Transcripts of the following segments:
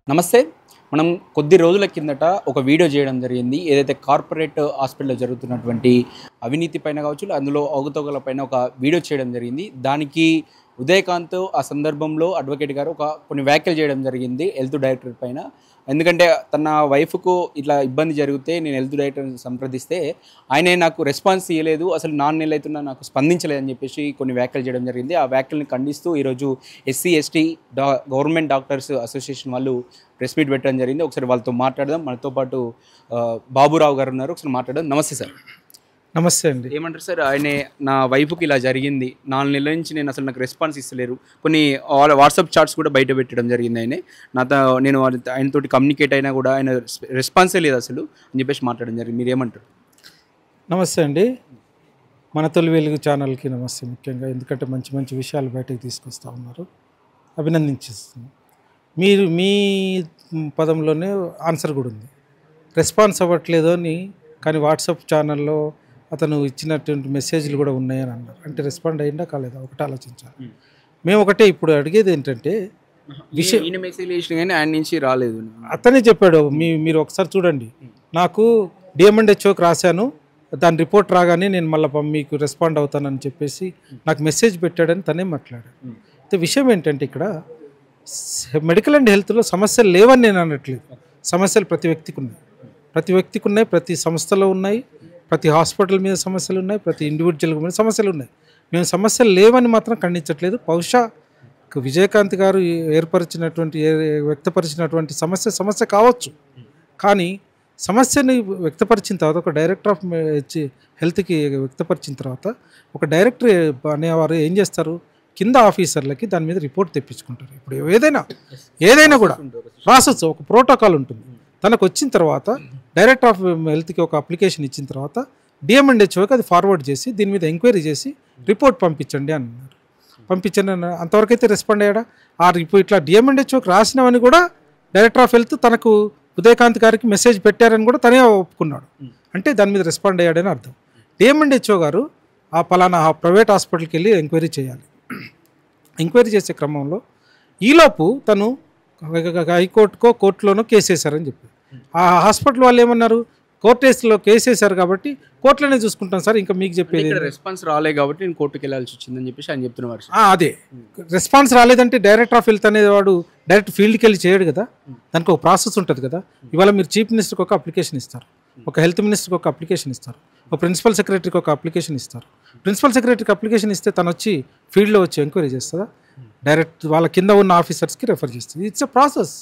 నమస్తే. మనం కొద్ది రోజుల కిందట ఒక వీడియో చేయడం జరిగింది. ఏదైతే కార్పొరేట్ హాస్పిటల్‌లో జరుగుతున్నటువంటి అవినీతి పైన కావచ్చు, అందులో అవకతవకల పైన ఒక వీడియో చేయడం జరిగింది. దానికి ఉదయకాంత్ ఆ సందర్భంలో అడ్వకేట్ గారు కొన్ని వ్యాఖ్యలు చేయడం జరిగింది హెల్త్ డైరెక్టర్ పైన. ఎందుకంటే తన వైఫ్‌కు ఇట్లా ఇబ్బంది జరిగితే నేను హెల్త్ డైరెక్టర్‌ని సంప్రదిస్తే ఆయనే నాకు రెస్పాన్స్ ఇయ్యలేదు. అసలు 4 నెలలు అవుతున్నా నాకు స్పందించలేదని చెప్పేసి కొన్ని వ్యాఖ్యలు చేయడం జరిగింది. ఆ వ్యాఖ్యలను ఖండిస్తూ ఈరోజు SC, ST government doctors association వాళ్ళు ప్రెస్ మీట్ పెట్టడం జరిగింది. ఒకసారి వాళ్ళతో మాట్లాడదాం. మనతో పాటు బాబురావు గారు ఉన్నారు. ఒకసారి మాట్లాడదాం. నమస్తే సార్. నమస్తే అండి. ఏమంటారు సార్? నా వైఫ్‌కి ఇలా జరిగింది. 4 నెలల నుంచి నాకు రెస్పాన్స్ ఇస్తలేరు. కొన్ని వాట్సాప్ చాట్స్ కూడా బయట పెట్టడం జరిగింది ఆయనే. నేను ఆయనతోటి కమ్యూనికేట్ అయినా కూడా ఆయన రెస్పాన్సే లేదు అసలు అని చెప్పేసి మాట్లాడడం జరిగింది. మీరేమంటారు? నమస్తే అండి. మన తొలి వెలుగు ఛానల్కి నమస్తే. ముఖ్యంగా ఎందుకంటే మంచి మంచి విషయాలు బయటకు తీసుకొస్తూ ఉన్నారు, అభినందించేస్తున్నాం. మీరు మీ పదంలోనే ఆన్సర్ కూడా ఉంది. రెస్పాన్స్ అవ్వట్లేదు అని, కానీ వాట్సాప్ ఛానల్లో అతను ఇచ్చినటువంటి మెసేజ్లు కూడా ఉన్నాయని అన్నారు. అంటే రెస్పాండ్ అయ్యిందా కాలేదా ఒకటి ఆలోచించాలి. మేము ఒకటే ఇప్పుడు అడిగేది ఏంటంటే విషయం మెసేజ్ చేసిన కానీ ఆయన నుంచి రాలేదు. అతనే చెప్పాడు. మీరు ఒకసారి చూడండి, నాకు డిఎంఎండ్హెచ్ఓకి రాశాను, దాని రిపోర్ట్ రాగానే నేను మళ్ళీ మీకు రెస్పాండ్ అవుతానని చెప్పేసి నాకు మెసేజ్ పెట్టాడని తనే మాట్లాడాడు. అయితే విషయం ఏంటంటే ఇక్కడ మెడికల్ అండ్ హెల్త్లో సమస్యలు లేవని నేను అనట్లేదు. సమస్యలు ప్రతి వ్యక్తికి ఉన్నాయి, ప్రతి సంస్థలో ఉన్నాయి, ప్రతి హాస్పిటల్ మీద సమస్యలు ఉన్నాయి, ప్రతి ఇండివిజువల్ మీద సమస్యలు ఉన్నాయి. మేము సమస్యలు లేవని మాత్రం ఖండించట్లేదు. బహుశా విజయకాంత్ గారు వ్యక్తపరిచినటువంటి సమస్య కావచ్చు, కానీ సమస్యని వ్యక్తపరిచిన తర్వాత ఒక డైరెక్టర్ ఆఫ్ హెల్త్కి వ్యక్తపరిచిన తర్వాత ఒక డైరెక్టర్ అనేవారు ఏం చేస్తారు, కింద ఆఫీసర్లకి దాని మీద రిపోర్ట్ తెప్పించుకుంటారు. ఇప్పుడు ఏదైనా కూడా ప్రాసెస్, ఒక ప్రోటోకాల్ ఉంటుంది. తనకు వచ్చిన తర్వాత డైరెక్టర్ ఆఫ్ హెల్త్కి ఒక అప్లికేషన్ ఇచ్చిన తర్వాత డిఎంఎండ్హెచ్ఓకి అది ఫార్వర్డ్ చేసి దీని మీద ఎంక్వైరీ చేసి రిపోర్ట్ పంపించండి అన్నారు. పంపించండి అన్న అంతవరకు అయితే రెస్పాండ్ అయ్యాడా? ఇప్పుడు ఇట్లా డిఎంఎండ్హెచ్ఓకి రాసినవని కూడా డైరెక్టర్ ఆఫ్ హెల్త్ తనకు ఉదయకాంత్ గారికి మెసేజ్ పెట్టారని కూడా తనే ఒప్పుకున్నాడు. అంటే దాని మీద రెస్పాండ్ అయ్యాడని అర్థం. డిఎంఎండ్హెచ్ఓ గారు ఆ పలానా ప్రైవేట్ హాస్పిటల్కి వెళ్ళి ఎంక్వైరీ చేయాలి. ఎంక్వైరీ చేసే క్రమంలో ఈలోపు తను హైకోర్టుకో కోర్టులోనో కేసు వేశారని చెప్పి ఆ హాస్పిటల్ వాళ్ళు ఏమన్నారు, కోర్టులో కేసు వేశారు కాబట్టి కోర్టులోనే చూసుకుంటాం సార్, ఇంకా మీకు చెప్పేది రెస్పాన్స్ రాలేదు కాబట్టి నేను కోర్టుకి వెళ్ళాల్సి వచ్చిందని చెప్పేసి ఆయన చెప్తున్నారు. అదే రెస్పాన్స్ రాలేదంటే డైరెక్టర్ ఆఫ్ హెల్త్ అనేవాడు డైరెక్ట్ ఫీల్డ్కి వెళ్ళి చేయడు కదా, దానికి ఒక ప్రాసెస్ ఉంటుంది కదా. ఇవాళ మీరు చీఫ్ మినిస్టర్కి ఒక అప్లికేషన్ ఇస్తారు, ఒక హెల్త్ మినిస్టర్కి ఒక అప్లికేషన్ ఇస్తారు, ఒక ప్రిన్సిపల్ సెక్రటరీకి ఒక అప్లికేషన్ ఇస్తారు. ప్రిన్సిపల్ సెక్రటరీకి అప్లికేషన్ ఇస్తే తను వచ్చి ఫీల్డ్లో వచ్చి ఎంక్వైరీ చేస్తుందా? డైరెక్ట్ వాళ్ళ కింద ఉన్న ఆఫీసర్స్కి రెఫర్ చేస్తుంది. It's a process.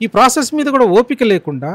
ఈ ప్రాసెస్ మీద కూడా ఓపిక లేకుండా,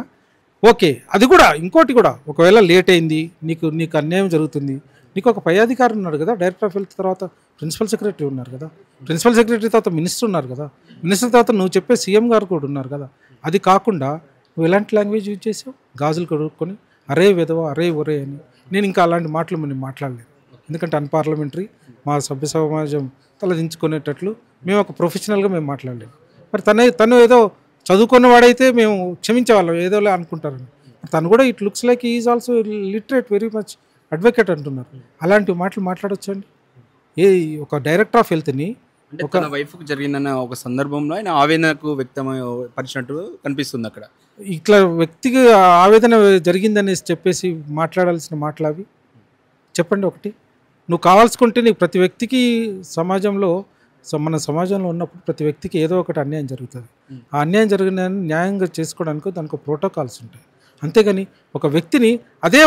ఓకే అది కూడా ఇంకోటి కూడా, ఒకవేళ లేట్ అయింది, నీకు అన్యాయం జరుగుతుంది, నీకు ఒక పై అధికారి ఉన్నాడు కదా, డైరెక్టర్ ఆఫ్ హెల్త్ తర్వాత ప్రిన్సిపల్ సెక్రటరీ ఉన్నారు కదా, ప్రిన్సిపల్ సెక్రటరీ తర్వాత మినిస్టర్ ఉన్నారు కదా, మినిస్టర్ తర్వాత నువ్వు చెప్పే సీఎం గారు కూడా ఉన్నారు కదా. అది కాకుండా నువ్వు ఎలాంటి లాంగ్వేజ్ యూజ్ చేసావు, గాజులు కడుక్కొని అరే వెదవా అరే ఒరే అని. నేను ఇంకా అలాంటి మాటలు మనం మాట్లాడలేదు, ఎందుకంటే అన్పార్లమెంటరీ, మా సభ్య సమాజం తలదించుకునేటట్లు మేము ఒక ప్రొఫెషనల్గా మేము మాట్లాడలేము. మరి తను ఏదో చదువుకున్నవాడైతే మేము క్షమించేవాళ్ళం, ఏదోలే అనుకుంటారని. తను కూడా it looks like is also literate, very much advocate అంటున్నారు. అలాంటి మాటలు మాట్లాడొచ్చు అండి? ఒక డైరెక్టర్ ఆఫ్ హెల్త్ని ఒక వైఫ్కి జరిగిందన్న ఒక సందర్భంలో ఆయన ఆవేదనకు వ్యక్తపరిచినట్టు కనిపిస్తుంది. అక్కడ ఇట్లా వ్యక్తికి ఆవేదన జరిగిందనేసి చెప్పేసి మాట్లాడాల్సిన మాటలు అవి చెప్పండి. ఒకటి నువ్వు కావాల్సుకుంటే నీకు ప్రతి వ్యక్తికి మన సమాజంలో ఉన్నప్పుడు ప్రతి వ్యక్తికి ఏదో ఒకటి అన్యాయం జరుగుతుంది. ఆ అన్యాయం జరిగిందని న్యాయంగా చేసుకోవడానికి దానికి ప్రోటోకాల్స్ ఉంటాయి. అంతేగాని ఒక వ్యక్తిని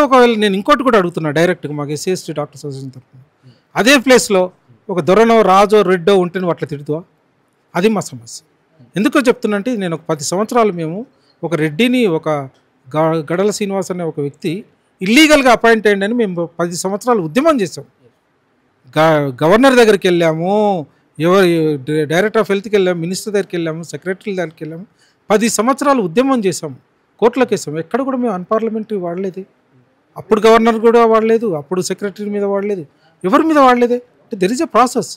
ఒకవేళ నేను ఇంకోటి కూడా అడుగుతున్నా డైరెక్ట్గా, మాకు ఎస్సీ ఎస్టీ డాక్టర్స్ అసోసియేషన్ తరఫున, అదే ప్లేస్లో ఒక దొరనో రాజో రెడ్డో ఉంటే నువ్వు అట్లా తిడుతావా? అది మా సమస్య. ఎందుకో చెప్తున్నా అంటే, నేను ఒక 10 సంవత్సరాలు మేము ఒక రెడ్డిని, ఒక గడల శ్రీనివాస్ అనే ఒక వ్యక్తి ఇల్లీగల్గా అపాయింట్ అయ్యిందని మేము 10 సంవత్సరాలు ఉద్యమం చేసాం. గవర్నర్ దగ్గరికి వెళ్ళాము, డైరెక్టర్ ఆఫ్ హెల్త్కి వెళ్ళాము, మినిస్టర్ దగ్గరికి వెళ్ళాము, సెక్రటరీ దగ్గరికి వెళ్ళాము. 10 సంవత్సరాలు ఉద్యమం చేసాము, కోర్టులోకి వేసాము. ఎక్కడ కూడా మేము అన్పార్లమెంటరీ వాడలేదు. అప్పుడు గవర్నర్ కూడా వాడలేదు, అప్పుడు సెక్రటరీ మీద వాడలేదు, ఎవరి మీద వాడలేదే. అంటే దెర్ ఇస్ ఎ ప్రాసెస్.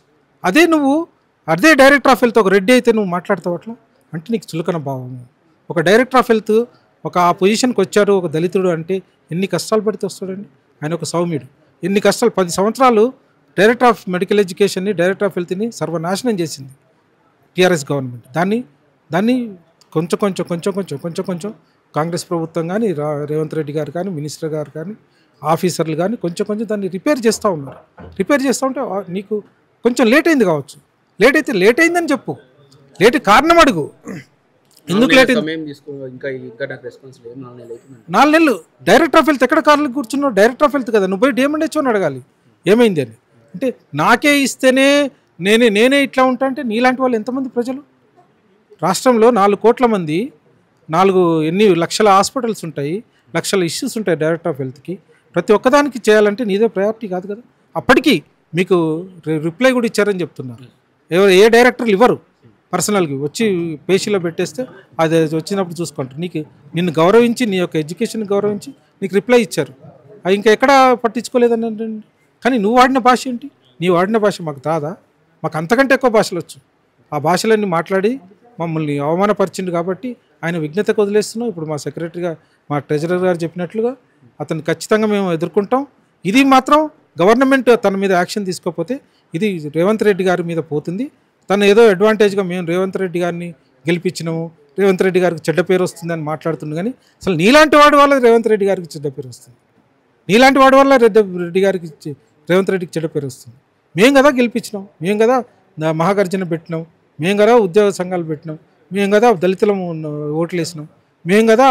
అదే డైరెక్టర్ ఆఫ్ హెల్త్ ఒక రెడ్డి అయితే నువ్వు మాట్లాడతావు అట్లా అంటే నీకు చులకన భావము. ఒక డైరెక్టర్ ఆఫ్ హెల్త్ ఆ పొజిషన్కి వచ్చారు ఒక దళితుడు అంటే ఎన్ని కష్టాలు పడితే వస్తాడండి. ఆయన ఒక సౌమ్యుడు, ఎన్ని కష్టాలు 10 సంవత్సరాలు డైరెక్టర్ ఆఫ్ మెడికల్ ఎడ్యుకేషన్ని, డైరెక్టర్ ఆఫ్ హెల్త్ని సర్వనాశనం చేసింది టీఆర్ఎస్ గవర్నమెంట్. దాన్ని కొంచెం కాంగ్రెస్ ప్రభుత్వం కానీ రేవంత్ రెడ్డి గారు కానీ మినిస్టర్ గారు కానీ ఆఫీసర్లు కానీ కొంచెం దాన్ని రిపేర్ చేస్తూ ఉన్నారు. రిపేర్ చేస్తూ ఉంటే నీకు కొంచెం లేట్ అయింది కావచ్చు. లేట్ అయిందని చెప్పు, లేట్ కారణం అడుగు. ఎందుకు లేట్ అయింది? 4 నెలలు డైరెక్టర్ ఆఫ్ హెల్త్ ఎక్కడ కార్లు కూర్చున్నావు? డైరెక్టర్ ఆఫ్ హెల్త్ కదా, నువ్వు పోయి DMHO అని అడగాలి ఏమైంది అని. అంటే నాకే ఇస్తేనే నేనే ఇట్లా ఉంటా అంటే నీలాంటి వాళ్ళు ఎంతమంది ప్రజలు? రాష్ట్రంలో 4 కోట్ల మంది, ఎన్ని లక్షల హాస్పిటల్స్ ఉంటాయి, లక్షల ఇష్యూస్ ఉంటాయి డైరెక్టర్ ఆఫ్ హెల్త్కి. ప్రతి ఒక్కదానికి చేయాలంటే నీదే ప్రయారిటీ కాదు కదా. అప్పటికి మీకు రిప్లై కూడా ఇచ్చారని చెప్తున్నారు. ఏ డైరెక్టర్లు ఇవ్వరు, పర్సనల్కి వచ్చి పేషీలో పెట్టేస్తే అది వచ్చినప్పుడు చూసుకుంటారు. నిన్ను గౌరవించి, నీ యొక్క ఎడ్యుకేషన్ గౌరవించి నీకు రిప్లై ఇచ్చారు. అది ఇంకా ఎక్కడ పట్టించుకోలేదని అంటే. కానీ నువ్వు వాడిన భాష ఏంటి? నీ వాడిన భాష మాకు రాదా? మాకు అంతకంటే ఎక్కువ భాషలు వచ్చు. ఆ భాషలన్నీ మాట్లాడి మమ్మల్ని అవమానపరిచిండు కాబట్టి ఆయన విజ్ఞతకు వదిలేస్తున్నాం. ఇప్పుడు మా సెక్రటరీగా, మా ట్రెజరర్ గారు చెప్పినట్లుగా అతన్ని ఖచ్చితంగా మేము ఎదుర్కొంటాం. ఇది మాత్రం గవర్నమెంట్ తన మీద యాక్షన్ తీసుకోకపోతే ఇది రేవంత్ రెడ్డి గారి మీద పోతుంది. తను ఏదో అడ్వాంటేజ్గా మేము రేవంత్ రెడ్డి గారిని గెలిపించినాము, రేవంత్ రెడ్డి గారికి చెడ్డ పేరు వస్తుందని మాట్లాడుతుంది. కానీ అసలు నీలాంటి వాడి వల్ల రేవంత్ రెడ్డి గారికి చెడ్డ పేరు వస్తుంది. నీలాంటి వాడి వల్ల రేవంత్ రెడ్డికి చెడ్డ పేరు వస్తుంది. మేము కదా గెలిపించినాం, మేము కదా మహాగర్జన పెట్టినాం, మేము కదా ఉద్యోగ సంఘాలు పెట్టినాం, మేము కదా దళితులము ఓట్లు వేసినాం, మేము కదా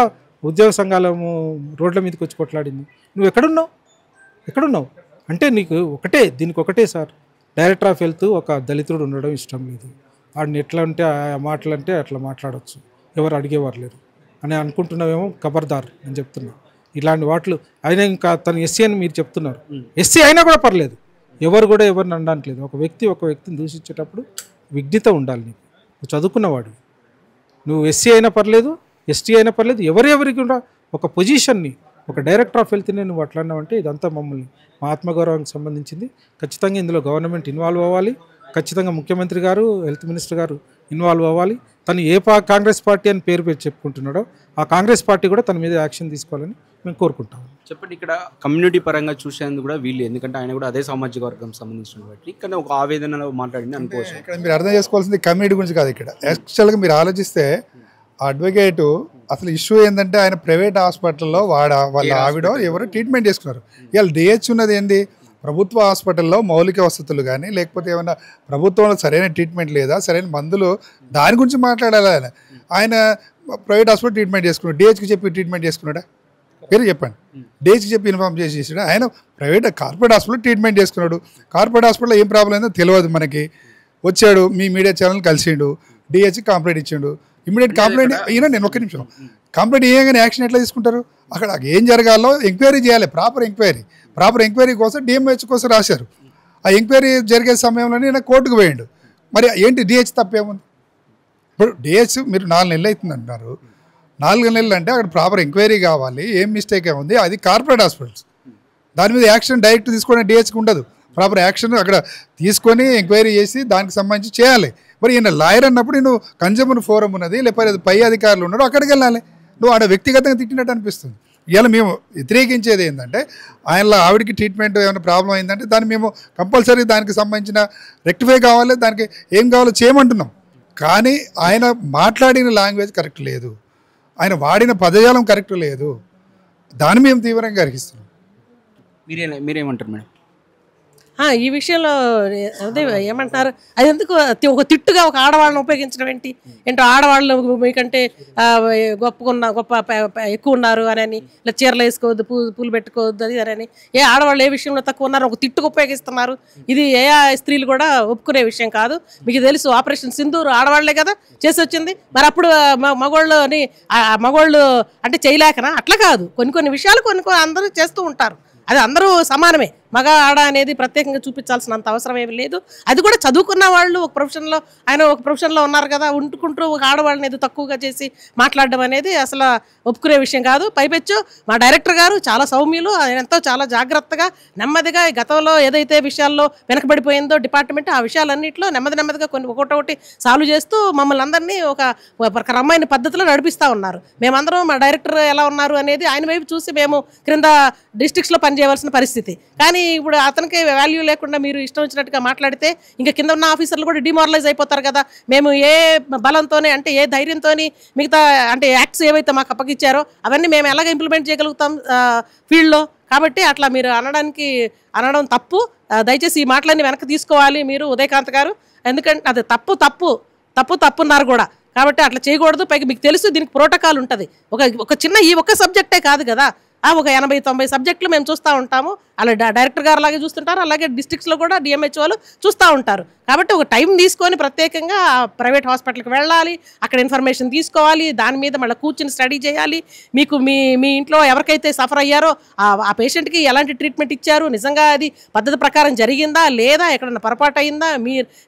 ఉద్యోగ సంఘాలము రోడ్ల మీదకి వచ్చి కొట్లాడింది. నువ్వు ఎక్కడున్నావు అంటే దీనికి ఒకటే సార్, డైరెక్టర్ ఆఫ్ హెల్త్ ఒక దళితుడు ఉండడం ఇష్టం లేదు. వాడిని ఎట్లా అంటే ఆ మాటలు అంటే అట్లా మాట్లాడవచ్చు, ఎవరు అడిగేవారు లేరు అని అనుకుంటున్నావేమో. ఖబర్దార్ నేను చెప్తున్నా. ఇలాంటి వాటిలు అయినా ఇంకా తను ఎస్సీ అని మీరు చెప్తున్నారు. ఎస్సీ అయినా కూడా పర్లేదు, ఎవరిని అనడానికి లేదు. ఒక వ్యక్తిని దూషించేటప్పుడు విజ్ఞత ఉండాలి. నువ్వు చదువుకున్నవాడు, నువ్వు ఎస్సీ అయినా పర్లేదు, ఎస్టీ అయినా పర్లేదు, ఎవరికి కూడా ఒక పొజిషన్ని, ఒక డైరెక్టర్ ఆఫ్ హెల్త్ని నువ్వు అట్లా అన్నావంటే ఇదంతా మమ్మల్ని, మా ఆత్మగౌరవానికి సంబంధించింది. ఖచ్చితంగా ఇందులో గవర్నమెంట్ ఇన్వాల్వ్ అవ్వాలి. ఖచ్చితంగా ముఖ్యమంత్రి గారు, హెల్త్ మినిస్టర్ గారు ఇన్వాల్వ్ అవ్వాలి. తను ఏ కాంగ్రెస్ పార్టీ అని పేరు చెప్పుకుంటున్నాడో ఆ కాంగ్రెస్ పార్టీ కూడా తన మీద యాక్షన్ తీసుకోవాలని మేము కోరుకుంటాం. చెప్పండి, ఇక్కడ కమ్యూనిటీ పరంగా చూసేందుకు కూడా వీళ్ళు, ఎందుకంటే ఆయన కూడా అదే సామాజిక వర్గం సంబంధించిన బట్టి కానీ ఒక ఆవేదనలో మాట్లాడింది అనుకోవచ్చు. ఇక్కడ మీరు అర్థం చేసుకోవాల్సింది కమ్యూనిటీ గురించి కాదు. ఇక్కడ యాక్చువల్గా మీరు ఆలోచిస్తే అడ్వకేటు అసలు ఇష్యూ ఏంటంటే ఆయన ప్రైవేట్ హాస్పిటల్లో వాళ్ళ ఆవిడ ఎవరు ట్రీట్మెంట్ చేసుకున్నారు. ఇవాళ DH ఉన్నది ఏంది? ప్రభుత్వ హాస్పిటల్లో మౌలిక వసతులు కానీ లేకపోతే ఏమైనా ప్రభుత్వంలో సరైన ట్రీట్మెంట్ లేదా, సరైన మందులు, దాని గురించి మాట్లాడాలి. ఆయన ప్రైవేట్ హాస్పిటల్ ట్రీట్మెంట్ చేసుకున్నాడు, DHకి చెప్పి ట్రీట్మెంట్ చేసుకున్నాడా? పేరు చెప్పండి. DHకి చెప్పి ఇన్ఫార్మ్ చేసాడు. ఆయన కార్పొరేట్ హాస్పిటల్ ట్రీట్మెంట్ చేసుకున్నాడు. కార్పొరేట్ హాస్పిటల్లో ఏం ప్రాబ్లం అయిందో తెలియదు మనకి. వచ్చాడు, మీ మీడియా ఛానల్ కలిసిండు, DHకి కంప్లైంట్ ఇచ్చిండు. ఇమీడియట్ కంప్లైంట్ అయినా నేను ఒక్క నిమిషం, కంప్లైంట్ ఇవ్వగానే యాక్షన్ ఎట్లా తీసుకుంటారు? అక్కడ ఏం జరగాలో ఎంక్వైరీ చేయాలి. ప్రాపర్ ఎంక్వైరీ కోసం DMHO కోసం రాశారు. ఆ ఎంక్వైరీ జరిగే సమయంలోనే ఈయన కోర్టుకు పోయిండు. మరి ఏంటి DH తప్పేముంది? ఇప్పుడు DH మీరు 4 నెలలు అవుతుంది అంటున్నారు. 4 నెలలు అంటే అక్కడ ప్రాపర్ ఎంక్వైరీ కావాలి. ఏం మిస్టేక్ ఏముంది? అది కార్పొరేట్ హాస్పిటల్స్, దాని మీద యాక్షన్ డైరెక్ట్ తీసుకునే DHకి ఉండదు. ప్రాపర్ యాక్షన్ అక్కడ తీసుకొని ఎంక్వైరీ చేసి దానికి సంబంధించి చేయాలి. మరి ఈయన లాయర్ అన్నప్పుడు నువ్వు కన్జ్యూమర్ ఫోరం ఉన్నది, లేకపోతే పై అధికారులు ఉన్నాడు, అక్కడికి వెళ్ళాలి. నువ్వు ఆడ వ్యక్తిగతంగా తిట్టినట్టు అనిపిస్తుంది. ఇవాళ మేము వ్యతిరేకించేది ఏంటంటే ఆయనలో ఆవిడకి ట్రీట్మెంట్ ఏమైనా ప్రాబ్లం అయిందంటే దాన్ని మేము కంపల్సరీ దానికి సంబంధించిన రెక్టిఫై కావాలి, దానికి ఏం కావాలో చేయమంటున్నాం. కానీ ఆయన మాట్లాడిన లాంగ్వేజ్ కరెక్ట్ లేదు, ఆయన వాడిన పదజాలం కరెక్ట్ లేదు, దాన్ని మేము తీవ్రంగా గర్హిస్తున్నాం. మీరేమంటారు మేడం? ఈ విషయంలో అదే ఏమంటున్నారు, అది ఎందుకు ఒక తిట్టుగా ఒక ఆడవాళ్ళని ఉపయోగించడం ఏంటో ఆడవాళ్ళు మీకంటే గొప్ప ఎక్కువ ఉన్నారు అని, ఇలా చీరలు వేసుకోవద్దు, పూలు పెట్టుకోవద్దు అది అని, ఏ ఆడవాళ్ళు ఏ విషయంలో తక్కువ ఉన్నారు ఒక తిట్టుకు ఉపయోగిస్తున్నారు. ఇది ఏ స్త్రీలు కూడా ఒప్పుకునే విషయం కాదు. మీకు తెలుసు, ఆపరేషన్ సింధూర్ ఆడవాళ్లే కదా చేసి వచ్చింది. మరి అప్పుడు మగవాళ్ళు అంటే చేయలేకనా? అట్లా కాదు, కొన్ని విషయాలు కొన్ని అందరూ చేస్తూ ఉంటారు. అది అందరూ సమానమే. మగ ఆడ అనేది ప్రత్యేకంగా చూపించాల్సినంత అవసరం ఏమి లేదు. అది కూడా చదువుకున్న వాళ్ళు ఒక ప్రొఫెషన్లో ఉన్నారు కదా, ఉంటుకుంటూ ఒక ఆడవాళ్ళని ఏదో తక్కువగా చేసి మాట్లాడడం అనేది అసలు ఒప్పుకునే విషయం కాదు. పైపెచ్చు మా డైరెక్టర్ గారు చాలా సౌమ్యులు, ఆయన ఎంతో చాలా జాగ్రత్తగా నెమ్మదిగా గతంలో ఏదైతే విషయాల్లో వెనకబడిపోయిందో డిపార్ట్మెంట్, ఆ విషయాలన్నింటిలో నెమ్మదిగా కొన్ని ఒకటొకటి సాల్వ్ చేస్తూ మమ్మల్ని అందరినీ ఒక క్రమమైన పద్ధతిలో నడిపిస్తూ ఉన్నారు. మేమందరం మా డైరెక్టర్ ఎలా ఉన్నారు అనేది ఆయన వైపు చూసి మేము క్రింద డిస్ట్రిక్ట్స్లో పనిచేయవలసిన పరిస్థితి. కానీ ఇప్పుడు అతనికి వాల్యూ లేకుండా మీరు ఇష్టం వచ్చినట్టుగా మాట్లాడితే ఇంకా కింద ఉన్న ఆఫీసర్లు కూడా డిమారలైజ్ అయిపోతారు కదా. మేము ఏ బలంతోనే అంటే ఏ ధైర్యంతోని మిగతా అంటే యాక్ట్స్ ఏవైతే మాకు అప్పగిచ్చారో అవన్నీ మేము ఎలాగ ఇంప్లిమెంట్ చేయగలుగుతాం ఫీల్డ్లో. కాబట్టి అట్లా మీరు అనడం తప్పు. దయచేసి ఈ మాటలన్నీ వెనక్కి తీసుకోవాలి మీరు ఉదయకాంత్ గారు. ఎందుకంటే అది తప్పున్నారు కూడా. కాబట్టి అట్లా చేయకూడదు. పైకి మీకు తెలుసు దీనికి ప్రోటోకాల్ ఉంటుంది. ఒక చిన్న ఈ ఒక్క సబ్జెక్టే కాదు కదా, ఒక 80-90 సబ్జెక్టులు మేము చూస్తూ ఉంటాము. అలా డైరెక్టర్ గారు అలాగే చూస్తుంటారు, అలాగే డిస్ట్రిక్ట్స్లో కూడా డిఎంహెచ్ఓలు చూస్తూ ఉంటారు. కాబట్టి ఒక టైం తీసుకొని ప్రత్యేకంగా ప్రైవేట్ హాస్పిటల్కి వెళ్ళాలి, అక్కడ ఇన్ఫర్మేషన్ తీసుకోవాలి, దాని మీద మళ్ళీ కూర్చుని స్టడీ చేయాలి. మీకు మీ ఇంట్లో ఎవరికైతే సఫర్ అయ్యారో ఆ పేషెంట్కి ఎలాంటి ట్రీట్మెంట్ ఇచ్చారు, నిజంగా అది పద్ధతి ప్రకారం జరిగిందా లేదా, ఎక్కడన్నా పొరపాటు అయిందా,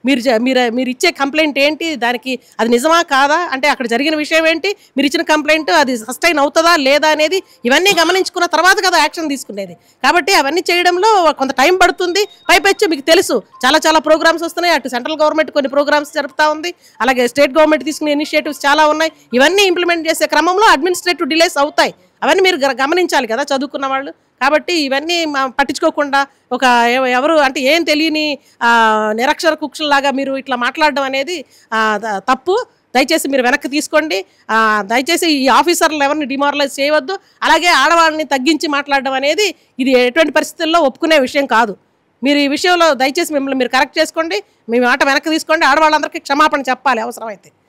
మీరు ఇచ్చే కంప్లైంట్ ఏంటి, దానికి అది నిజమా కాదా, అంటే అక్కడ జరిగిన విషయం ఏంటి, మీరు ఇచ్చిన కంప్లైంట్ అది సస్టైన్ అవుతుందా లేదా అనేది ఇవన్నీ గమనించుకున్న తర్వాత కదా యాక్షన్ తీసుకునేది. కాబట్టి అవన్నీ చేయడంలో కొంత టైం పడుతుంది. పైపెచ్చి మీకు తెలుసు చాలా ప్రోగ్రామ్స్ వస్తున్నాయి. అటు సెంట్రల్ గవర్నమెంట్ కొన్ని ప్రోగ్రామ్స్ జరుపుతా ఉంది, అలాగే స్టేట్ గవర్నమెంట్ తీసుకునే ఇనిషియేటివ్స్ చాలా ఉన్నాయి. ఇవన్నీ ఇంప్లిమెంట్ చేసే క్రమంలో అడ్మినిస్ట్రేటివ్ డిలేస్ అవుతాయి. అవన్నీ మీరు గమనించాలి కదా చదువుకున్న వాళ్ళు. కాబట్టి ఇవన్నీ పట్టించుకోకుండా ఎవరు అంటే ఏం తెలియని నిరక్షర కుక్షల్లాగా మీరు ఇట్లా మాట్లాడడం అనేది తప్పు. దయచేసి మీరు వెనక్కి తీసుకోండి. దయచేసి ఈ ఆఫీసర్లు ఎవరిని డిమారలైజ్ చేయవద్దు. అలాగే ఆడవాళ్ళని తగ్గించి మాట్లాడడం అనేది ఇది ఎటువంటి పరిస్థితుల్లో ఒప్పుకునే విషయం కాదు. మీరు ఈ విషయంలో దయచేసి మిమ్మల్ని మీరు కరెక్ట్ చేసుకోండి, మీ మాట వెనక్కి తీసుకోండి. ఆడవాళ్ళందరికీ క్షమాపణ చెప్పాలి అవసరమైతే.